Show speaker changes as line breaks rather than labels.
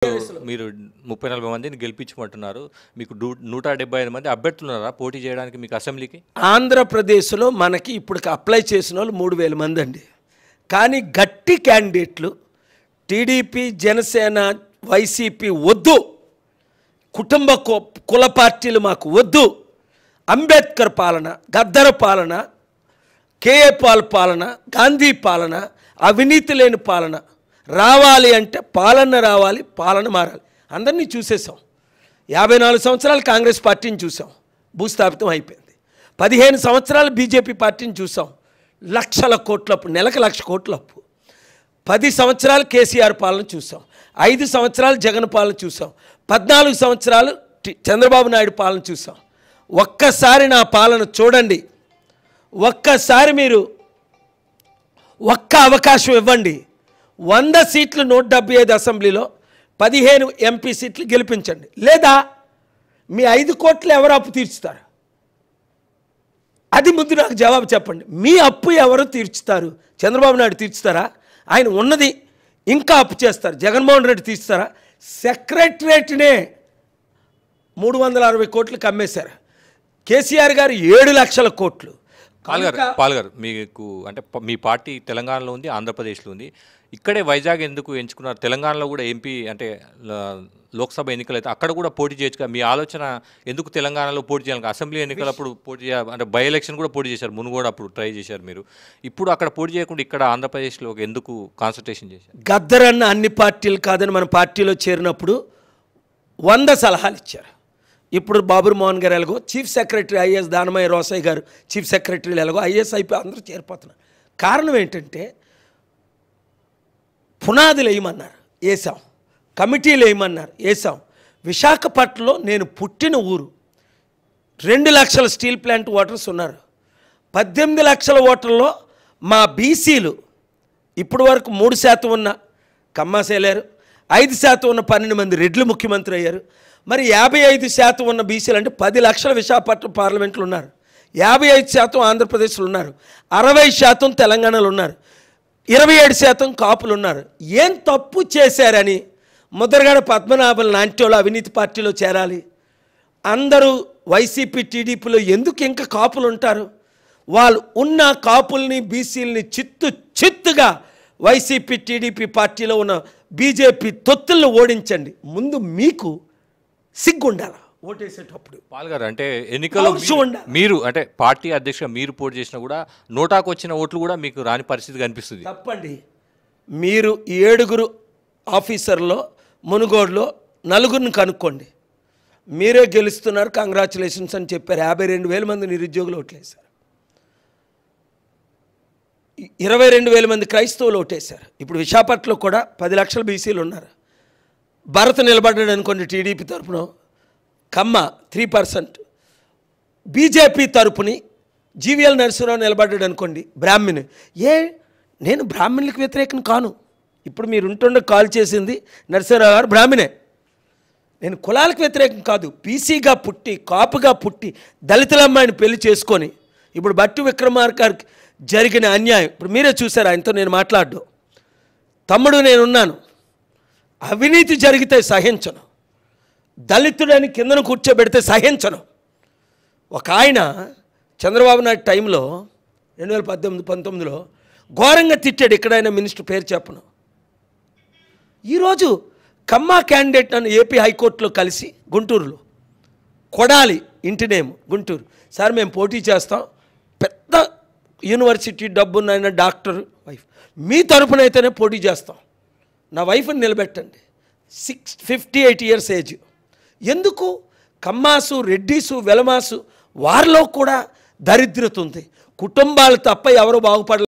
మీరు 30-40 మందిని గెలిపించమంటున్నారు. మీకు 175 మంది అభ్యర్థులు ఉన్నారా పోటీ చేయడానికి మీకు అసెంబ్లీకి?
ఆంధ్రప్రదేశ్లో మనకి ఇప్పుడు అప్లై చేసిన వాళ్ళు 3000 మంది అండి. కానీ గట్టి క్యాండిడేట్లు టీడీపీ, జనసేన, వైసీపీ వద్దు, కుటుంబ కుల పార్టీలు మాకు వద్దు, అంబేద్కర్ పాలన, గద్దర పాలన, కేఏ పాల్ పాలన, గాంధీ పాలన, అవినీతి లేని పాలన రావాలి అంటే పాలన రావాలి, పాలన మారాలి. అందరినీ చూసేసాం. 54 సంవత్సరాలు కాంగ్రెస్ పార్టీని చూసాం, భూస్థాపితం అయిపోయింది. 15 సంవత్సరాలు బీజేపీ పార్టీని చూసాం, లక్షల కోట్ల అప్పు, నెలకు 1,00,000 కోట్ల అప్పు. 10 సంవత్సరాలు కేసీఆర్ పాలన చూసాం, 5 సంవత్సరాలు జగన్ పాలన చూసాం, 14 సంవత్సరాలు చంద్రబాబు నాయుడు పాలన చూసాం. ఒక్కసారి నా పాలన చూడండి, ఒక్కసారి మీరు ఒక్క అవకాశం ఇవ్వండి. 100 సీట్లు 175 అసెంబ్లీలో 15 ఎంపీ సీట్లు గెలిపించండి. లేదా మీ 5 కోట్లు ఎవరు అప్పు తీర్చుతారు? అది ముందు నాకు జవాబు చెప్పండి. మీ అప్పు ఎవరు తీర్చుతారు? చంద్రబాబు నాయుడు తీర్చుతారా? ఆయన ఉన్నది ఇంకా అప్పు చేస్తారు. జగన్మోహన్ రెడ్డి తీర్చుతారా? సెక్రటరేట్నే 360 కోట్లకు అమ్మేశారు. కేసీఆర్ గారు 7 లక్షల కోట్లు.
పాల్ గారు మీకు అంటే మీ పార్టీ తెలంగాణలో ఉంది, ఆంధ్రప్రదేశ్లో ఉంది. ఇక్కడే వైజాగ్ ఎందుకు ఎంచుకున్నారు? తెలంగాణలో కూడా ఎంపీ అంటే లోక్సభ ఎన్నికలు అయితే అక్కడ కూడా పోటీ చేయొచ్చు. మీ ఆలోచన ఎందుకు తెలంగాణలో పోటీ చేయాలి? అసెంబ్లీ ఎన్నికలప్పుడు పోటీ చేయాలి అంటే బై ఎలక్షన్ కూడా పోటీ చేశారు, మునుగోడు అప్పుడు ట్రై చేశారు మీరు. ఇప్పుడు అక్కడ పోటీ చేయకుండా ఇక్కడ ఆంధ్రప్రదేశ్లో ఎందుకు కాన్సన్ట్రేషన్ చేశారు?
గద్దరన్న అన్ని పార్టీలు కాదని మన పార్టీలో చేరినప్పుడు 100 సలహాలు ఇచ్చారు. ఇప్పుడు బాబుర్ మోహన్ గారు ఎలాగో chief secretary IAS, Danamayya Rosaiah గారు చీఫ్ సెక్రటరీలు ఎలాగో ఐఏఎస్ అయిపోయి అందరూ చేరిపోతున్నారు. కారణం ఏంటంటే పునాదులు వేయమన్నారు, వేసాం. కమిటీలు వేయమన్నారు, వేసాం. విశాఖపట్నంలో నేను పుట్టిన ఊరు. 2 లక్షల స్టీల్ ప్లాంట్ ఓటర్స్ ఉన్నారు. 18 లక్షల ఓటర్లో మా బీసీలు ఇప్పటి వరకు 3% ఉన్న కమ్మాసేలారు, 5% ఉన్న 12 మంది రెడ్లు ముఖ్యమంత్రి అయ్యారు. మరి 55% ఉన్న బీసీలు అంటే 10 లక్షల విశాఖపట్నం పార్లమెంట్లు ఉన్నారు. 55% ఆంధ్రప్రదేశ్లో ఉన్నారు, 60% తెలంగాణలో ఉన్నారు, 27% కాపులు ఉన్నారు. ఏం తప్పు చేశారని ముద్రగడ పద్మనాభం లాంటి వాళ్ళు అవినీతి పార్టీలో చేరాలి? అందరూ వైసీపీ, టీడీపీలో ఎందుకు ఇంకా కాపులు ఉంటారు? వాళ్ళు ఉన్న కాపుల్ని, బీసీలని చిత్తుగా వైసీపీ, టీడీపీ పార్టీలో ఉన్న బీజేపీ తొత్తులను ఓడించండి. ముందు మీకు సిగ్గుండాల ఓటేసేటప్పుడు.
పాల్ గారు అంటే ఎన్నికల్లో మీరు అంటే పార్టీ అధ్యక్షుగా మీరు పోటీ చేసినా కూడా నోటాకు వచ్చిన ఓట్లు కూడా మీకు రాని పరిస్థితి కనిపిస్తుంది.
తప్పండి. మీరు 7 ఆఫీసర్లో మునుగోడులో 4 కనుక్కోండి. మీరే గెలుస్తున్నారు, కంగ్రాచులేషన్స్ అని చెప్పారు. 52,000 మంది నిరుద్యోగులు ఓట్లేశారు, 22,000 మంది క్రైస్తవులు ఓటేశారు. ఇప్పుడు విశాఖపట్నంలో కూడా 10 లక్షల బీసీలు ఉన్నారు. భరత్ నిలబడ్డాడు అనుకోండి టీడీపీ తరపున, కమ్మ 3%. బీజేపీ తరపుని జీవీఎల్ నరసింహరావు నిలబడ్డాడు అనుకోండి, బ్రాహ్మణి. నేను బ్రాహ్మణులకు వ్యతిరేకం కాను. ఇప్పుడు మీరు ఉంటుండే కాల్ చేసింది నరసింహరావు గారు బ్రాహ్మణే. నేను కులాలకు వ్యతిరేకం కాదు. పీసీగా పుట్టి, కాపుగా పుట్టి, దళితుల అమ్మాయిని పెళ్లి చేసుకొని ఇప్పుడు బట్టి విక్రమార్క గారికి జరిగిన అన్యాయం ఇప్పుడు మీరే చూశారు. ఆయనతో నేను మాట్లాడ్డు. తమ్ముడు నేనున్నాను, అవినీతి జరిగితే సహించను, దళితుడని కిందను కూర్చోబెడితే సహించను. ఒక ఆయన చంద్రబాబు నాయుడు టైంలో 2018-19లో ఘోరంగా తిట్టాడు. ఎక్కడైనా మినిస్టర్ పేరు చెప్పను. ఈరోజు కమ్మా క్యాండిడేట్ నన్ను ఏపీ హైకోర్టులో కలిసి గుంటూరులో కొడాలి, ఇంటినేమో గుంటూరు, సార్ మేము పోటీ చేస్తాం, పెద్ద యూనివర్సిటీ డబ్బున్న డాక్టర్ వైఫ్, మీ తరపునైతేనే పోటీ చేస్తాం, నా వైఫ్ని నిలబెట్టండి. 58 ఇయర్స్ ఏజ్. ఎందుకు? కమ్మాసు, రెడ్డీసు, వెలమాసు వారిలో కూడా దరిద్రత ఉంది. కుటుంబాలు తప్ప ఎవరు బాగుపడలేదు.